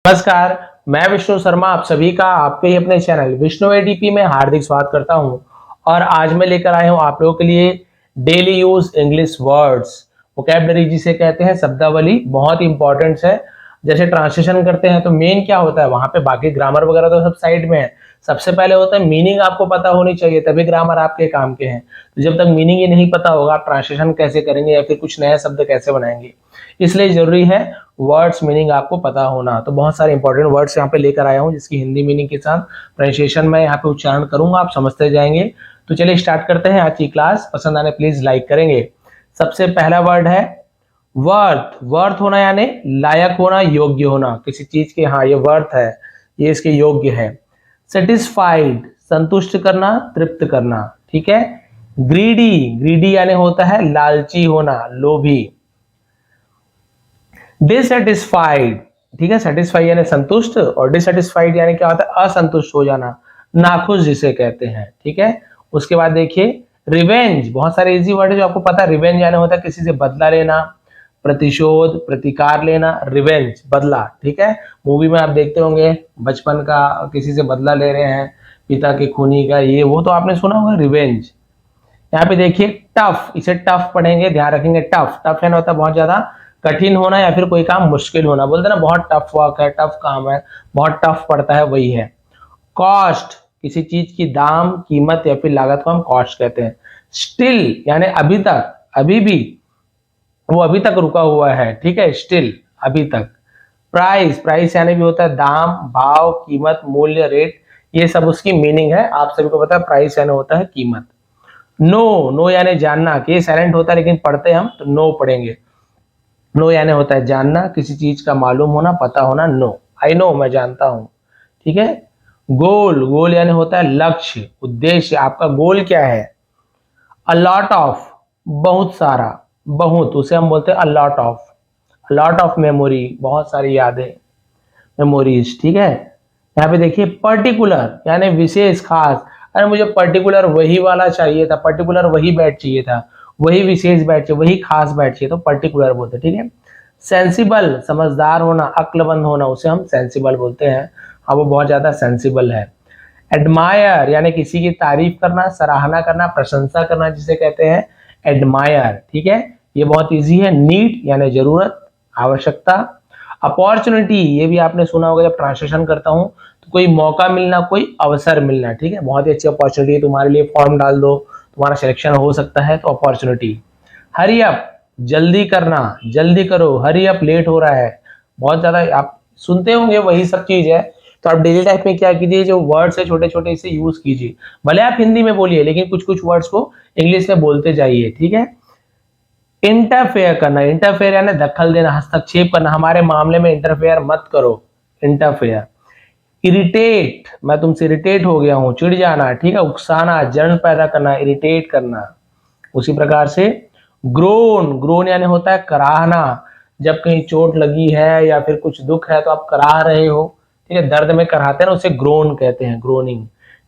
नमस्कार। मैं विष्णु शर्मा आप सभी का आपके ही अपने चैनल विष्णु एडीपी में हार्दिक स्वागत करता हूं। और आज मैं लेकर आया हूं आप लोगों के लिए daily use English words, vocabulary जिसे कहते हैं, शब्दावली बहुत इंपॉर्टेंट है। जैसे ट्रांसलेशन करते हैं तो मेन क्या होता है, वहां पे बाकी ग्रामर वगैरह तो सब साइड में है। सबसे पहले होता है मीनिंग आपको पता होनी चाहिए, तभी ग्रामर आपके काम के हैं। तो जब तक मीनिंग ही नहीं पता होगा आप ट्रांसलेशन कैसे करेंगे या फिर कुछ नया शब्द कैसे बनाएंगे। इसलिए जरूरी है वर्ड्स मीनिंग आपको पता होना। तो बहुत सारे इंपॉर्टेंट वर्ड्स यहाँ पे लेकर आया हूँ जिसकी हिंदी मीनिंग के साथ प्रोनाउंसिएशन में यहाँ पे उच्चारण करूंगा, आप समझते जाएंगे। तो चलिए स्टार्ट करते हैं आज की क्लास। पसंद आने प्लीज लाइक करेंगे। सबसे पहला वर्ड है वर्थ। वर्थ होना यानी लायक होना, योग्य होना किसी चीज के। हाँ, ये वर्थ है, ये इसके योग्य है। सेटिस्फाइड, संतुष्ट करना, तृप्त करना। ठीक है। ग्रीडी, ग्रीडी यानी होता है लालची होना, लोभी। डिससेटिस्फाइड, ठीक है, सेटिस्फाई यानी संतुष्ट और डिससेटिस्फाइड यानी क्या होता है, असंतुष्ट हो जाना, नाखुश जिसे कहते हैं। ठीक है। उसके बाद देखिए रिवेंज, बहुत सारे इजी वर्ड है जो आपको पता है। रिवेंज यानी होता है किसी से बदला लेना, प्रतिशोध, प्रतिकार लेना, रिवेंज बदला। ठीक है। मूवी में आप देखते होंगे बचपन का, किसी से बदला ले रहे हैं, पिता के खूनी का, ये वो तो आपने सुना होगा रिवेंज। यहाँ पे देखिए टफ, इसे टफ पढ़ेंगे, ध्यान रखेंगे। टफ, टफ यानी होता है बहुत ज्यादा कठिन होना या फिर कोई काम मुश्किल होना। बोलते ना बहुत टफ वर्क है, टफ काम है, बहुत टफ पड़ता है, वही है। कॉस्ट, किसी चीज की दाम, कीमत या फिर लागत को हम कॉस्ट कहते हैं। स्टिल यानी अभी तक, अभी भी, वो अभी तक रुका हुआ है। ठीक है, स्टिल अभी तक। प्राइस, प्राइस यानी भी होता है दाम, भाव, कीमत, मूल्य, रेट, ये सब उसकी मीनिंग है। आप सभी को पता है प्राइस यानी होता है कीमत। नो, नो यानी जानना, कि साइलेंट होता है लेकिन पढ़ते हम तो नो पढ़ेंगे। नो यानी होता है जानना, किसी चीज का मालूम होना, पता होना। नो, आई नो, मैं जानता हूं। ठीक है। गोल, गोल यानी होता है लक्ष्य, उद्देश्य, आपका गोल क्या है। अ लॉट ऑफ, बहुत सारा, बहुत, उसे हम बोलते हैं a lot of. A lot of memory, बहुत सारी यादें, मेमोरीज। ठीक है। यहाँ पे देखिए पर्टिकुलर यानी विशेष, खास। अरे मुझे पर्टिकुलर वही वाला चाहिए था, पर्टिकुलर वही बैट चाहिए था, वही विशेष बैट चाहिए, वही खास बैट चाहिए, तो पर्टिकुलर बोलते हैं। ठीक है। सेंसिबल, समझदार होना, अक्लमंद होना, उसे हम सेंसिबल बोलते हैं। हाँ, वो बहुत ज्यादा सेंसिबल है। एडमायर यानी किसी की तारीफ करना, सराहना करना, प्रशंसा करना, जिसे कहते हैं एडमायर। ठीक है। ये बहुत इजी है। नीड यानी जरूरत, आवश्यकता। अपॉर्चुनिटी, ये भी आपने सुना होगा, जब ट्रांसलेशन करता हूं तो कोई मौका मिलना, कोई अवसर मिलना। ठीक है, बहुत ही अच्छी अपॉर्चुनिटी है, तुम्हारे लिए फॉर्म डाल दो, तुम्हारा सिलेक्शन हो सकता है, तो अपॉर्चुनिटी। हरी अप, जल्दी करना, जल्दी करो, हरी अप, लेट हो रहा है। बहुत ज्यादा आप सुनते होंगे, वही सब चीज है। तो आप डेली लाइफ में क्या कीजिए, जो वर्ड्स है छोटे छोटे, इसे यूज कीजिए। भले आप हिंदी में बोलिए लेकिन कुछ कुछ वर्ड्स को इंग्लिश में बोलते जाइए। ठीक है। इंटरफेयर करना, इंटरफेयर यानी दखल देना, हस्तक्षेप करना, हमारे मामले में इंटरफेयर मत करो, इंटरफेयर। इरिटेट, मैं तुमसे इरिटेट हो गया हूं, चिढ़ जाना। ठीक है। उकसाना, जलन पैदा करना, इरिटेट करना। उसी प्रकार से ग्रोन, ग्रोन यानी होता है कराहना, जब कहीं चोट लगी है या फिर कुछ दुख है तो आप कराह रहे हो। ठीक है, दर्द में कराहते हैं ना, उसे ग्रोन कहते हैं, ग्रोनिंग।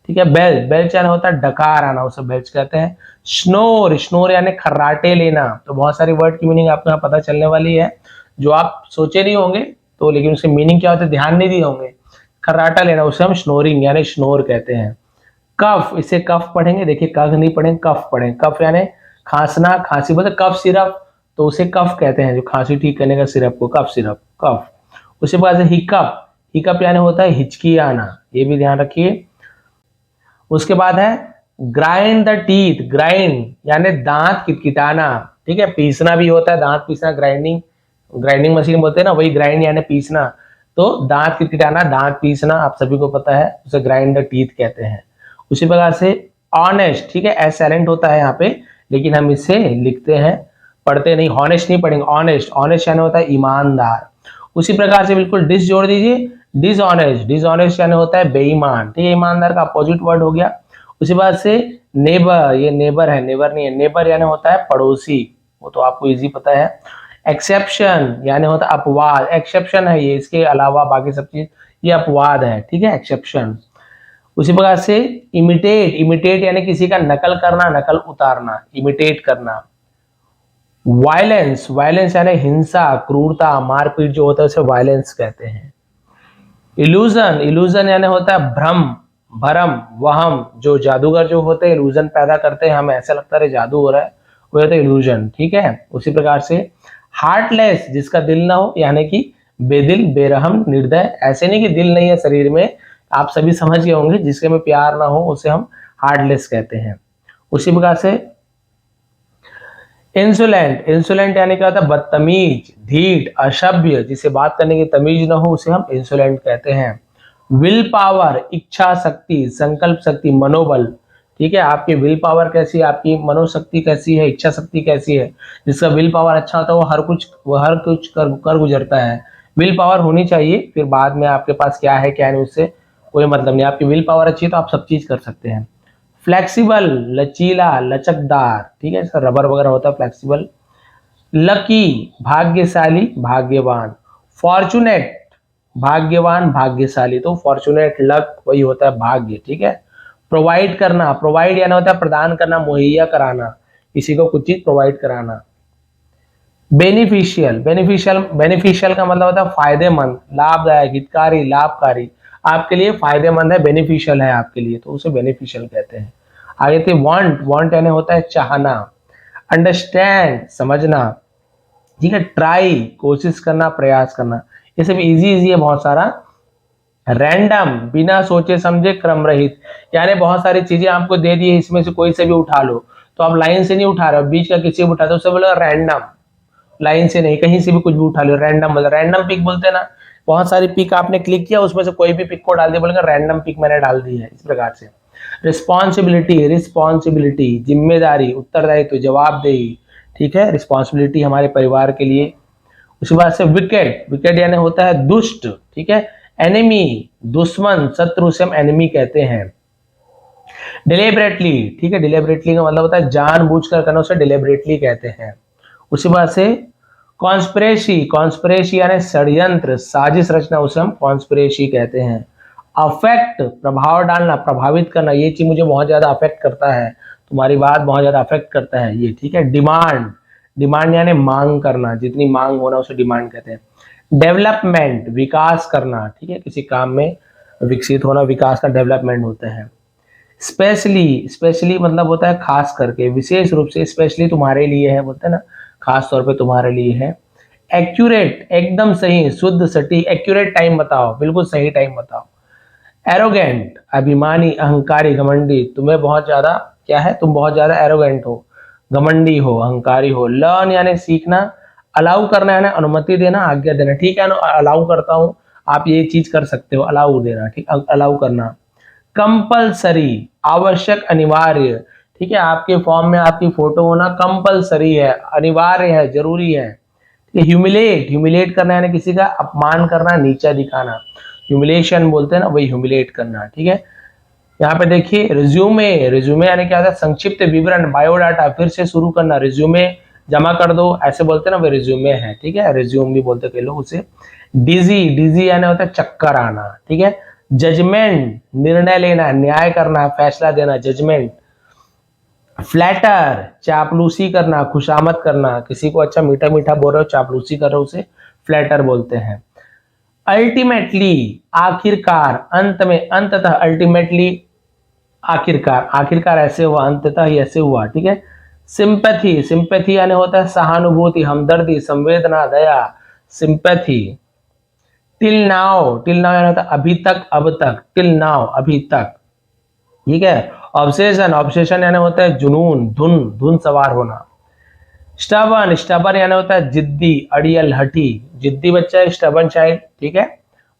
ठीक है। बेल्च, बेल्च यानी होता है डकार आना, उसे बेल्च कहते हैं। स्नोर, स्नोर यानी खर्राटे लेना। तो बहुत सारी वर्ड की मीनिंग आपको यहाँ पता चलने वाली है जो आप सोचे नहीं होंगे, तो लेकिन उसके मीनिंग क्या होते हैं ध्यान नहीं दिए होंगे। खर्राटा लेना, उसे हम स्नोरिंग यानी स्नोर कहते हैं। कफ, इसे कफ पढ़ेंगे, देखिए कफ नहीं पढ़ेंगे, कफ पढ़ेंगे। कफ यानी खांसना, खांसी, बोलते कफ सिरप, तो उसे कफ कहते हैं, जो खांसी ठीक करने का सिरप को कफ सिरप, कफ। उसी बाद से हिकअप, हिकअप यानी होता है हिचकी आना, ये भी ध्यान रखिए। उसके बाद है ग्राइंड द टीथ, ग्राइंड यानी दांत किटकिटाना। ठीक है, पीसना भी होता है, दांत पीसना, ग्राइंडिंग, ग्राइंडिंग मशीन बोलते हैं ना, वही ग्राइंड यानी पीसना। तो दांत किटकिटाना, दांत पीसना, आप सभी को पता है, उसे ग्राइंड द टीथ कहते हैं। उसी प्रकार से ऑनेस्ट, ठीक है, एस साइलेंट होता है यहाँ पे, लेकिन हम इसे लिखते हैं, पढ़ते नहीं, हॉनेस्ट नहीं पढ़ेंगे, ऑनेस्ट, ऑनेस्ट यानी होता है ईमानदार। उसी प्रकार से बिल्कुल डिस जोड़ दीजिए, डिसऑनेस्ट, डिसऑनेस्ट यानी होता है बेईमान। ठीक है, ईमानदार का अपोजिट वर्ड हो गया। उसी बाद से नेबर, ये नेबर है, नेबर नहीं है, नेबर यानी होता है पड़ोसी, वो तो आपको इजी पता है। एक्सेप्शन यानी होता है अपवाद, एक्सेप्शन है ये, इसके अलावा बाकी सब चीज ये अपवाद है। ठीक है, एक्सेप्शन। उसी प्रकार से इमिटेट, इमिटेट यानी किसी का नकल करना, नकल उतारना, इमिटेट करना। वायलेंस, वायलेंस यानी हिंसा, क्रूरता, मारपीट जो होता है उसे वायलेंस कहते हैं। इल्यूजन, इल्यूजन यानी होता है भ्रम, भरम, वहम। जो जादूगर जो होते हैं इल्यूजन पैदा करते हैं, हमें ऐसा लगता है जादू हो रहा है, वो होता है इल्यूजन। ठीक है, उसी प्रकार से हार्टलेस, जिसका दिल ना हो, यानी कि बेदिल, बेरहम, निर्दय। ऐसे नहीं कि दिल नहीं है शरीर में, आप सभी समझ गए होंगे, जिसके में प्यार ना हो उसे हम हार्टलेस कहते हैं। उसी प्रकार से इंसुलेंट, इंसुलेंट यानी क्या होता है बदतमीज, ढीठ, असभ्य, जिसे बात करने की तमीज न हो उसे हम इंसुलेंट कहते हैं। विल पावर, इच्छा शक्ति, संकल्प शक्ति, मनोबल। ठीक है, आपकी विल पावर कैसी है, आपकी मनोशक्ति कैसी है, इच्छा शक्ति कैसी है। जिसका विल पावर अच्छा होता है वो हर कुछ कर गुजरता है। विल पावर होनी चाहिए, फिर बाद में आपके पास क्या है क्या नहीं उससे कोई मतलब नहीं। आपकी विल पावर अच्छी है तो आप सब चीज कर सकते हैं। फ्लेक्सिबल, लचीला, लचकदार। ठीक है, सर रबर वगैरह होता है फ्लेक्सिबल। लकी, भाग्यशाली, भाग्यवान। फॉर्चुनेट, भाग्यवान, भाग्यशाली। तो फॉर्चुनेट, लक वही होता है भाग्य। ठीक है, प्रोवाइड करना, प्रोवाइड यानी होता है प्रदान करना, मुहैया कराना, किसी को कुछ चीज प्रोवाइड कराना। बेनिफिशियल, बेनिफिशियल, बेनिफिशियल का मतलब होता है फायदेमंद, लाभदायक, हितकारी, लाभकारी, आपके लिए फायदेमंद है, बेनिफिशियल है आपके लिए, तो उसे बेनिफिशियल कहते हैं। आगे थे वांट, वांट यानी होता है चाहना। अंडरस्टैंड, समझना। ठीक है, ट्राई, कोशिश करना, प्रयास करना। ये सब इजी इजी है बहुत सारा। रैंडम, बिना सोचे समझे, क्रम रहित, यानी बहुत सारी चीजें आपको दे दी है, इसमें से कोई से भी उठा लो, तो आप लाइन से नहीं उठा रहे हो, बीच का किसी भी उठाते हो, उसे बोलो रैंडम। लाइन से नहीं, कहीं से भी कुछ भी उठा लो, रैंडम मतलब रैंडम पिक बोलते हैं ना। बहुत सारी पिक आपने क्लिक किया, उसमें से कोई भी पिक को डाल दिया, बोलेगा रैंडम पिक मैंने डाल दी है, इस प्रकार से। रिस्पॉन्सिबिलिटी, रिस्पॉन्सिबिलिटी, जिम्मेदारी, उत्तरदायित्व, जवाबदेही। ठीक है, रिस्पॉन्सिबिलिटी हमारे परिवार के लिए। उसके बाद से विकेट, विकेट यानी होता है दुष्ट। ठीक है, एनिमी, दुश्मन, शत्रु से हम एनिमी कहते हैं। डिलेबरेटली, ठीक है, डिलेबरेटली का मतलब होता है जानबूझकर करना, उसे डिलेबरेटली कहते हैं। उसी बात से कॉन्स्पिरेसी, कॉन्स्पिरेसी यानी षड्यंत्र, साजिश रचना, उसे हम कॉन्स्पिरेसी कहते हैं। अफेक्ट, प्रभाव डालना, प्रभावित करना, ये चीज मुझे बहुत ज्यादा अफेक्ट करता है, तुम्हारी बात बहुत ज्यादा अफेक्ट करता है ये। ठीक है, डिमांड, डिमांड यानी मांग करना, जितनी मांग होना उसे डिमांड कहते हैं। डेवलपमेंट, विकास करना। ठीक है, किसी काम में विकसित होना, विकास का डेवलपमेंट होता है। स्पेशली, स्पेशली मतलब होता है खास करके, विशेष रूप से, स्पेशली तुम्हारे लिए है बोलते हैं ना, खास तौर पे तुम्हारे लिए है। एक्यूरेट, एकदम सही, शुद्ध, सटीक। एक्यूरेट टाइम बताओ, बिल्कुल सही टाइम बताओ। एरोगेंट, अभिमानी, अहंकारी, घमंडी, तुम्हें बहुत ज्यादा क्या है, तुम बहुत ज्यादा एरोगेंट हो, घमंडी हो, अहंकारी हो। लर्न यानी सीखना, अलाउ करना यानी अनुमति देना, आज्ञा देना। ठीक है, अलाउ करता हूं, आप ये चीज कर सकते हो, अलाउ देना। ठीक, अलाउ करना। कंपलसरी, आवश्यक, अनिवार्य। ठीक है, आपके फॉर्म में आपकी फोटो होना कंपलसरी है, अनिवार्य है, जरूरी है। ह्यूमिलेट, ह्यूमिलेट करना यानी किसी का अपमान करना, नीचा दिखाना, ह्यूमिलेशन बोलते हैं ना, वही ह्यूमिलेट करना। ठीक है, यहाँ पे देखिए रिज्यूमे, रिज्यूमे यानी क्या होता है संक्षिप्त विवरण, बायोडाटा, फिर से शुरू करना, रिज्यूमे जमा कर दो, ऐसे बोलते हैं ना, वो रिज्यूमे है। ठीक है, रिज्यूम भी बोलते कई लोग उसे। डिजी, डिजी यानी होता है चक्कर आना। ठीक है, जजमेंट, निर्णय लेना, न्याय करना, फैसला देना, जजमेंट। फ्लैटर, चापलूसी करना, खुशामद करना, किसी को अच्छा मीठा मीठा बोल रहे हो, चापलूसी कर रहे हो, उसे फ्लैटर बोलते हैं। अल्टीमेटली, आखिरकार, अंत में, अंततः, अल्टीमेटली, आखिरकार, आखिरकार ऐसे हुआ, अंततः ही ऐसे हुआ। ठीक है, सिंपैथी, सिंपैथी यानी होता है सहानुभूति, हमदर्दी, संवेदना, दया, sympathy. Till now, till now यानी होता है अभी तक, अब तक, टिल नाउ, अभी तक। ठीक है, ऑब्सेशन, ऑब्सेशन यानी होता है जुनून, धुन, धुन सवार होना। स्टबन, स्टबन यानी होता है जिद्दी, अड़ियल, हठी, जिद्दी बच्चा है, स्टबन चाइल्ड। ठीक है,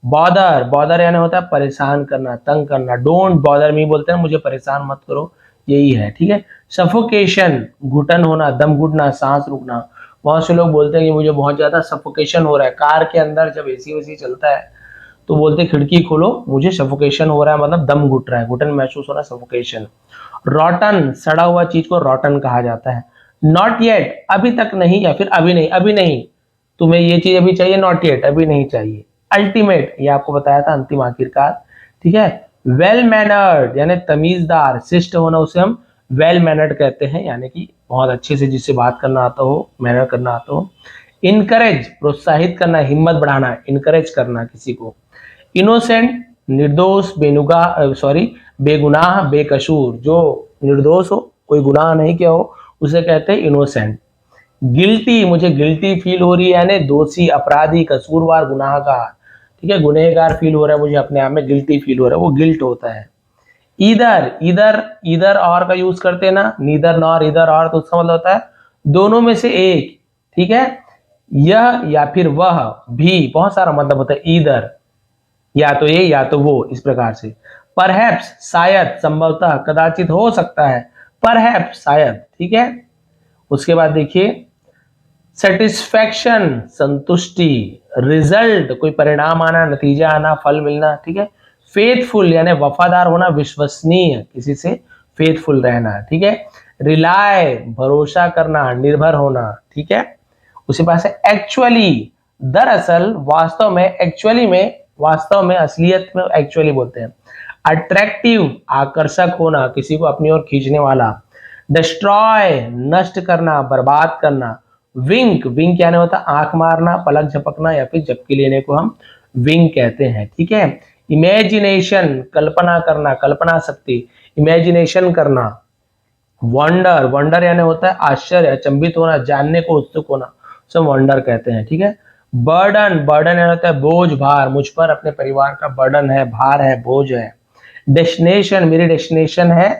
बॉदर, बॉदर यानी होता है परेशान करना, तंग करना। डोंट बॉदर मी बोलते हैं, मुझे परेशान मत करो, यही है। ठीक है, सफोकेशन, घुटन होना, दम घुटना, सांस रुकना। बहुत से लोग बोलते हैं कि मुझे बहुत ज्यादा सफोकेशन हो रहा है, कार के अंदर जब एसी वेसी चलता है तो बोलते हैं खिड़की खोलो, मुझे सफोकेशन हो रहा है, मतलब दम घुट रहा है, घुटन महसूस हो रहा है, सफोकेशन। रॉटन, सड़ा हुआ चीज को रॉटन कहा जाता है। नॉट येट, अभी तक नहीं, या फिर अभी नहीं, अभी नहीं, तुम्हें ये चीज अभी चाहिए, नॉट येट, अभी नहीं चाहिए। अल्टीमेट, ये आपको बताया था, अंतिम, आखिरकार। ठीक है, वेल मैनर्ड यानी तमीजदार, शिष्ट होना, उसे हम वेल मैनर्ड कहते हैं, यानी कि बहुत अच्छे से जिससे बात करना आता हो, मैनर करना आता हो। इनकरेज, प्रोत्साहित करना, हिम्मत बढ़ाना, इनकरेज करना किसी को। इनोसेंट निर्दोष, बेगुनाह बेकसूर, जो निर्दोष हो, कोई गुनाह नहीं किया हो, उसे कहते हैं इनोसेंट। गिल्टी, मुझे गिल्टी फील हो रही है, यानी दोषी, अपराधी, कसूरवार, गुनाहगार। ठीक है, गुनहगार फील हो रहा है मुझे अपने आप में, गिल्टी फील हो रहा है, वो गिल्ट होता है। इधर इधर इधर और का यूज करते हैं ना, नीदर नॉर, इधर और, तो उसका मतलब होता है दोनों में से एक। ठीक है, यह या फिर वह भी, बहुत सारा मतलब होता है इधर, या तो ये या तो वो, इस प्रकार से। परहैप्स, शायद, संभवतः, कदाचित, हो सकता है, परहैप्स, शायद। ठीक है, उसके बाद देखिए सेटिस्फैक्शन, संतुष्टि, रिजल्ट, कोई परिणाम आना, नतीजा आना, फल मिलना। ठीक है, फेथफुल यानी वफादार होना, विश्वसनीय, किसी से फेथफुल रहना। ठीक है, रिलाय, भरोसा करना, निर्भर होना। ठीक है, उसी पास है एक्चुअली, दरअसल, वास्तव में, एक्चुअली में, वास्तव में, असलियत में, एक्चुअली बोलते हैं। अट्रैक्टिव, आकर्षक होना, किसी को अपनी ओर खींचने वाला। डिस्ट्रॉय, नष्ट करना, बर्बाद करना। विंक, विंक यानी होता है आंख मारना, पलक झपकना, या फिर झपकी लेने को हम विंक कहते हैं। ठीक है, इमेजिनेशन, कल्पना करना, कल्पना शक्ति, इमेजिनेशन करना। वंडर, वंडर यानी होता है आश्चर्य, अचंभित होना, जानने को उत्सुक होना, उसे वंडर कहते हैं। ठीक है, बर्डन, बर्डन यानी होता है बोझ, भार, मुझ पर अपने परिवार का बर्डन है, भार है, बोझ है। डेस्टिनेशन, मेरी डेस्टिनेशन है,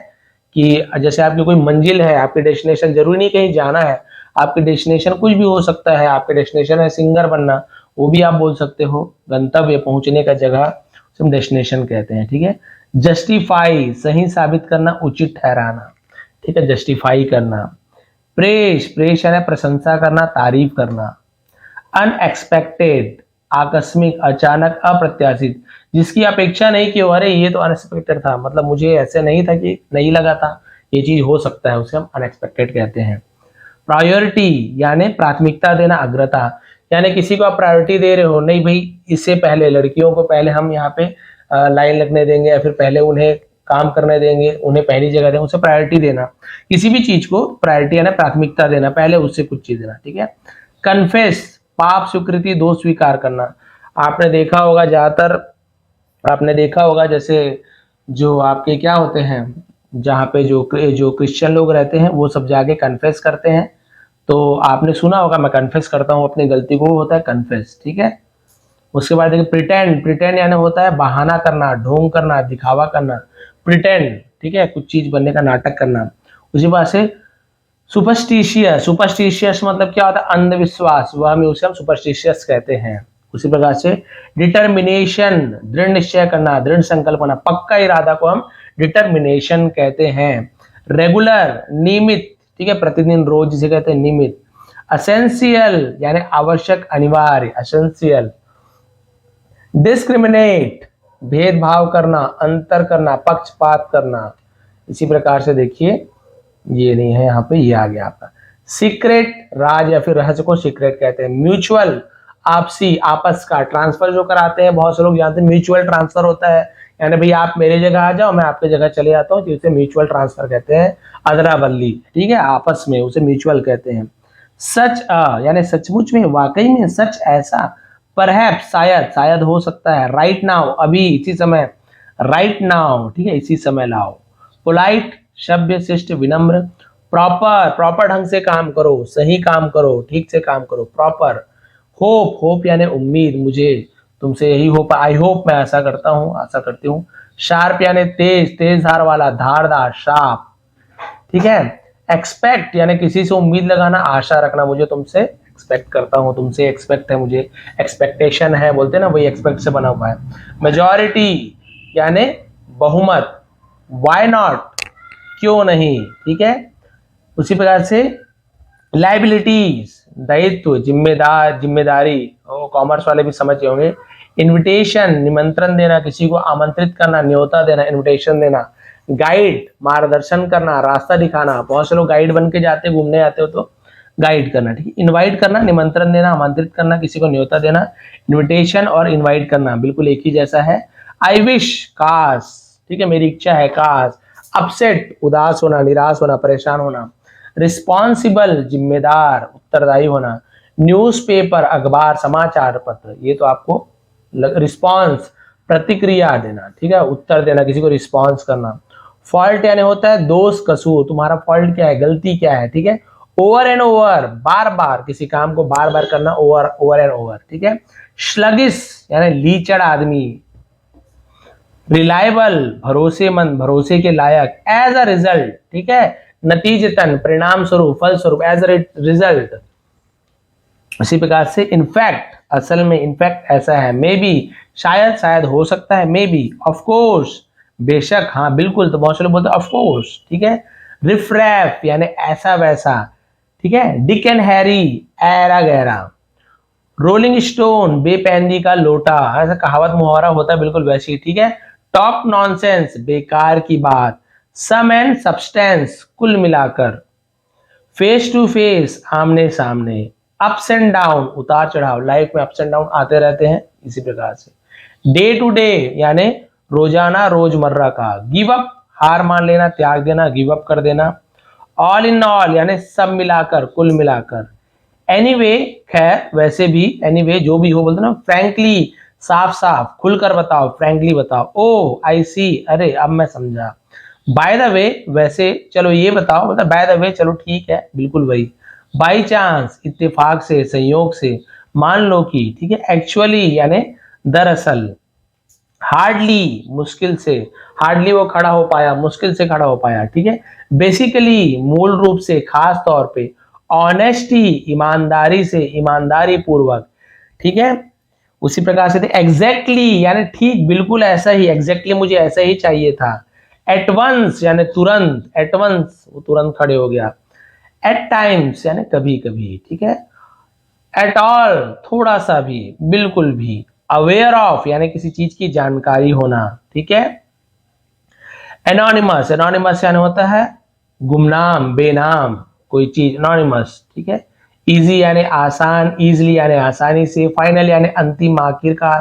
कि जैसे आपकी कोई मंजिल है, आपकी डेस्टिनेशन जरूरी नहीं कहीं जाना है, आपकी डेस्टिनेशन कुछ भी हो सकता है। आपके डेस्टिनेशन है सिंगर बनना, वो भी आप बोल सकते हो, गंतव्य, पहुंचने का जगह, उसे हम डेस्टिनेशन कहते हैं। ठीक है, जस्टिफाई, सही साबित करना, उचित ठहराना। ठीक है, जस्टिफाई करना। प्रेश, प्रेश यानी प्रशंसा करना, तारीफ करना। अनएक्सपेक्टेड, आकस्मिक, अचानक, अप्रत्याशित, जिसकी अपेक्षा नहीं की हो, अरे ये तो अनएक्सपेक्टेड था, मतलब मुझे ऐसे नहीं था, कि नहीं लगा था ये चीज हो सकता है, उसे हम अनएक्सपेक्टेड कहते हैं। प्रायोरिटी यानी प्राथमिकता देना, अग्रता, यानी किसी को आप प्रायोरिटी दे रहे हो, नहीं भाई इससे पहले, लड़कियों को पहले हम यहाँ पे लाइन लगने देंगे, या फिर पहले उन्हें काम करने देंगे, उन्हें पहली जगह देंगे, उसे प्रायोरिटी देना। किसी भी चीज को प्रायोरिटी यानी प्राथमिकता देना, पहले उससे कुछ चीज देना। ठीक है, कन्फेस, पाप स्वीकृति, दोष स्वीकार करना। आपने देखा होगा ज्यादातर, आपने देखा होगा जैसे जो आपके क्या होते हैं, जहाँ पे जो जो क्रिश्चियन लोग रहते हैं, वो सब जाके कन्फेस करते हैं। तो आपने सुना होगा, मैं कन्फेस करता हूँ अपनी गलती को, वो होता है कन्फेस। ठीक है, उसके बाद देखिए प्रिटेंड, प्रिटेंड यानी होता है बहाना करना, ढोंग करना, दिखावा करना, प्रिटेंड। ठीक है, कुछ चीज बनने का नाटक करना। उसी बात से सुपरस्टिशियस, सुपरस्टिशियस मतलब क्या होता है, अंधविश्वास, वह हम उसे हम सुपरस्टिशियस कहते हैं। उसी प्रकार से डिटर्मिनेशन, दृढ़ निश्चय करना, दृढ़ संकल्पना, पक्का इरादा को हम डिटर्मिनेशन कहते हैं। रेगुलर, नियमित, ठीक है, प्रतिदिन, रोज, जिसे कहते हैं नियमित। असेंशियल यानी आवश्यक, अनिवार्य, असेंशियल। डिस्क्रिमिनेट, भेदभाव करना, अंतर करना, पक्षपात करना। इसी प्रकार से देखिए, ये नहीं है यहाँ पे, ये आ गया आपका। सीक्रेट, राज या फिर रहस्य को सीक्रेट कहते हैं। म्यूचुअल, आपसी, आपस का। ट्रांसफर जो कराते हैं, बहुत से लोग जानते हैं म्यूचुअल ट्रांसफर होता है, यानी भाई आप मेरे जगह आ जाओ, मैं आपके जगह चले जाता हूँ, जिसे म्यूचुअल ट्रांसफर कहते हैं, अदला बदली। ठीक है, आपस में, उसे म्यूचुअल कहते हैं। सच यानी सचमुच में, वाकई में, सच ऐसा। परहैप्स, शायद, शायद हो सकता है। राइट नाउ, अभी, इसी समय, राइट नाउ। ठीक है, इसी समय लाओ। पोलाइट, सभ्य, शिष्ट, विनम्र। प्रॉपर, प्रॉपर ढंग से काम करो, सही काम करो, ठीक से काम करो, प्रॉपर। होप, होप यानी उम्मीद, मुझे तुमसे यही होप, आई होप, मैं ऐसा करता हूँ, आशा करती हूँ। शार्प यानी तेज, तेज धार वाला, धारदार, शार्प। ठीक है, एक्सपेक्ट यानी किसी से उम्मीद लगाना, आशा रखना, मुझे तुमसे एक्सपेक्ट करता हूँ, तुमसे एक्सपेक्ट है मुझे, एक्सपेक्टेशन है, बोलते हैं ना, वही एक्सपेक्ट से बना हुआ है। मेजॉरिटी यानी बहुमत। वाई नॉट, क्यों नहीं। ठीक है, उसी प्रकार से लाइबिलिटीज, दायित्व, जिम्मेदार, जिम्मेदारी, कॉमर्स वाले भी समझ गए होंगे। इनविटेशन, निमंत्रण देना, किसी को आमंत्रित करना, न्योता देना, इनविटेशन देना। गाइड, मार्गदर्शन करना, रास्ता दिखाना, बहुत से लोग गाइड बन के जाते, घूमने आते हो तो गाइड करना। ठीक है, इनवाइट करना, निमंत्रण देना, आमंत्रित करना, किसी को न्योता देना। इन्विटेशन और इनवाइट करना बिल्कुल एक ही जैसा है। आई विश, काश, ठीक है, मेरी इच्छा है, काश। अपसेट, उदास होना, निराश होना, परेशान होना। रिस्पॉन्सिबल, जिम्मेदार, उत्तरदायी होना। न्यूज़पेपर, अखबार, समाचार पत्र, ये तो आपको रिस्पॉन्स, प्रतिक्रिया देना, ठीक है, उत्तर देना, किसी को रिस्पॉन्स करना। फॉल्ट यानी होता है दोष कसूर, तुम्हारा फॉल्ट क्या है, गलती क्या है, ठीक है। ओवर एंड ओवर, बार बार किसी काम को बार बार करना, ओवर एंड ओवर, ठीक है। स्लगिश यानी लीचड़ आदमी। रिलायबल भरोसेमंद, भरोसे के लायक। एज अ रिजल्ट, ठीक है, नतीजतन, परिणाम स्वरूप, फल स्वरूप, एज अ रिजल्ट। इसी प्रकार से इनफैक्ट, असल में, इनफैक्ट ऐसा है। मे बी शायद, शायद हो सकता है। मे बी, ऑफ कोर्स बेशक, हाँ बिल्कुल, तो बहुत से लोग बोलते हैं ऑफ कोर्स, ठीक है। रिफ्रैफ यानी ऐसा वैसा, ठीक है। डिक एंड हैरी, ऐरा गहरा। रोलिंग स्टोन बेपैंदी का लोटा, ऐसा कहावत मुहावरा होता है, बिल्कुल वैसी, ठीक है। टॉक नॉनसेंस बेकार की बात। सम एंड सब्सटेंस कुल मिलाकर। फेस टू फेस आमने सामने। अप्स एंड डाउन उतार चढ़ाव, लाइफ में अप्स एंड डाउन आते रहते हैं, इसी प्रकार से। डे टू डे यानी रोजाना रोजमर्रा का। गिव अप हार मान लेना, त्याग देना, गिव अप कर देना। ऑल इन ऑल यानी सब मिलाकर, कुल मिलाकर। एनीवे खैर, वैसे भी, एनीवे जो भी हो, बोलते ना। फ्रैंकली साफ साफ, खुलकर बताओ, फ्रैंकली बताओ। ओ आई सी, अरे अब मैं समझा। बाय द वे, वैसे चलो ये बताओ, मतलब बाय द वे, चलो ठीक है, बिल्कुल वही। बाई चांस इत्तेफाक से, संयोग से। मान लो कि, ठीक है। एक्चुअली यानी दरअसल। हार्डली मुश्किल से, हार्डली वो खड़ा हो पाया, मुश्किल से खड़ा हो पाया, ठीक है। बेसिकली मूल रूप से, खास तौर पे। ऑनेस्टी ईमानदारी से, ईमानदारी पूर्वक, ठीक है। उसी प्रकार से एग्जैक्टली यानी ठीक, बिल्कुल ऐसा ही, एग्जैक्टली मुझे ऐसा ही चाहिए था। एट वंस यानी तुरंत, एट वंस वो तुरंत खड़े हो गया। एट टाइम्स यानी कभी कभी, ठीक है। एट ऑल थोड़ा सा भी, बिल्कुल भी। अवेयर ऑफ यानी किसी चीज की जानकारी होना, ठीक है। एनोनिमस, एनोनिमस यानी होता है गुमनाम, बेनाम कोई चीज, एनोनिमस, ठीक है। इजी यानी आसान, इजली यानी आसानी से। फाइनल यानी अंतिम, आखिरकार।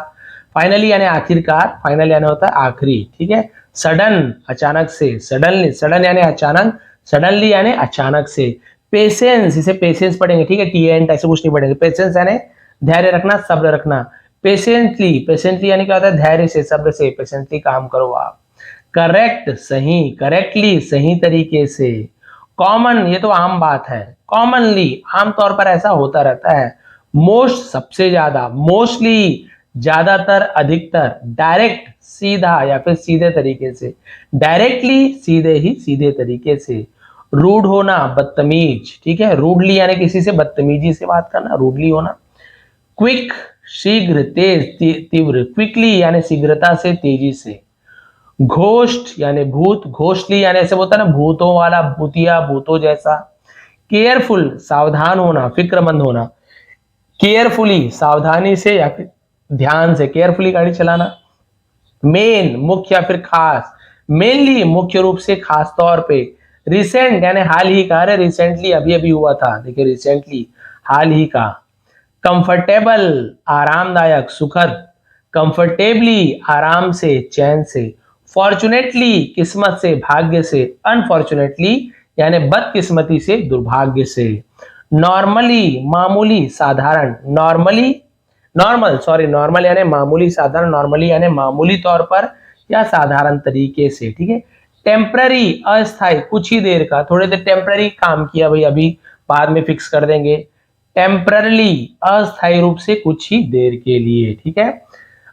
फाइनली यानी आखिरकार, फाइनल यानी होता है आखिरी, ठीक है। सडन अचानक से, सडनली, सडन यानी अचानक, सडनली यानी अचानक से। पेशेंस, इसे पेशेंस पढ़ेंगे, ठीक है, टी एंड ऐसे कुछ नहीं पढ़ेंगे। पेशेंस यानी धैर्य रखना, सब्र रखना। पेशेंटली, पेशेंटली यानी क्या होता है, धैर्य से, सब्र से, पेशेंटली काम करो आप। करेक्ट सही, करेक्टली सही तरीके से। कॉमन ये तो आम बात है, कॉमनली आमतौर पर ऐसा होता रहता है। मोस्ट सबसे ज्यादा, मोस्टली ज्यादातर, अधिकतर। डायरेक्ट सीधा या फिर सीधे तरीके से। डायरेक्टली सीधे ही, सीधे तरीके से। रूड होना, बदतमीज, ठीक है। रूडली यानी किसी से बदतमीजी से बात करना, रूडली होना। क्विक शीघ्र, तेज, तीव्र। क्विकली यानी शीघ्रता से, तेजी से। घोस्ट यानी भूत, घोस्टली यानी ऐसे बोलता है ना, भूतों वाला, भूतिया, भूतों जैसा। केयरफुल सावधान होना, फिक्रमंद होना। केयरफुली सावधानी से या फिर ध्यान से, केयरफुली गाड़ी चलाना। मेन मुख्य या फिर खास। मेनली मुख्य रूप से, खास तौर पे। रिसेंट यानी हाल ही का, अरे रिसेंटली अभी अभी हुआ था, देखिए रिसेंटली, हाल ही का। कंफर्टेबल आरामदायक, सुखद। कंफर्टेबली आराम से, चैन से। फॉर्चुनेटली किस्मत से, भाग्य से। अनफॉर्चुनेटली यानी बदकिस्मती से, दुर्भाग्य से। नॉर्मली मामूली, साधारण। नॉर्मली, नॉर्मल, सॉरी, नॉर्मल यानी मामूली, साधारण। नॉर्मली यानी मामूली तौर पर या साधारण तरीके से, ठीक है। टेम्पररी अस्थायी, कुछ ही देर का, थोड़े देर टेम्पररी काम किया भाई, अभी बाद में फिक्स कर देंगे। टेम्परली अस्थायी रूप से, कुछ ही देर के लिए, ठीक है।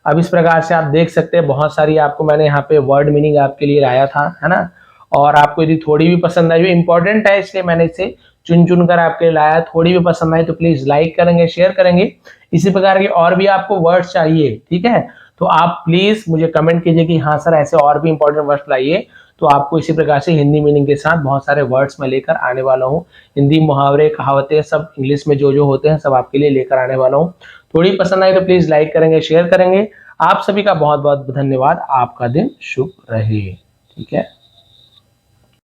अब इस प्रकार से आप देख सकते हैं, बहुत सारी आपको मैंने यहाँ पे वर्ड मीनिंग आपके लिए लाया था, है ना। और आपको यदि थोड़ी भी पसंद आई, इंपॉर्टेंट है इसलिए मैंने इसे चुन चुन कर आपके लिए लाया। थोड़ी भी पसंद आई तो प्लीज लाइक करेंगे, शेयर करेंगे। इसी प्रकार के और भी आपको वर्ड्स चाहिए, ठीक है, तो आप प्लीज मुझे कमेंट कीजिए कि हाँ सर ऐसे और भी इंपॉर्टेंट वर्ड्स लाइए। तो आपको इसी प्रकार से हिंदी मीनिंग के साथ बहुत सारे वर्ड्स मैं लेकर आने वाला हूँ। हिंदी मुहावरे, कहावतें, सब इंग्लिश में जो जो होते हैं सब आपके लिए लेकर आने वाला हूँ। थोड़ी पसंद आई तो प्लीज लाइक करेंगे, शेयर करेंगे। आप सभी का बहुत बहुत धन्यवाद। आपका दिन शुभ रहे, ठीक है।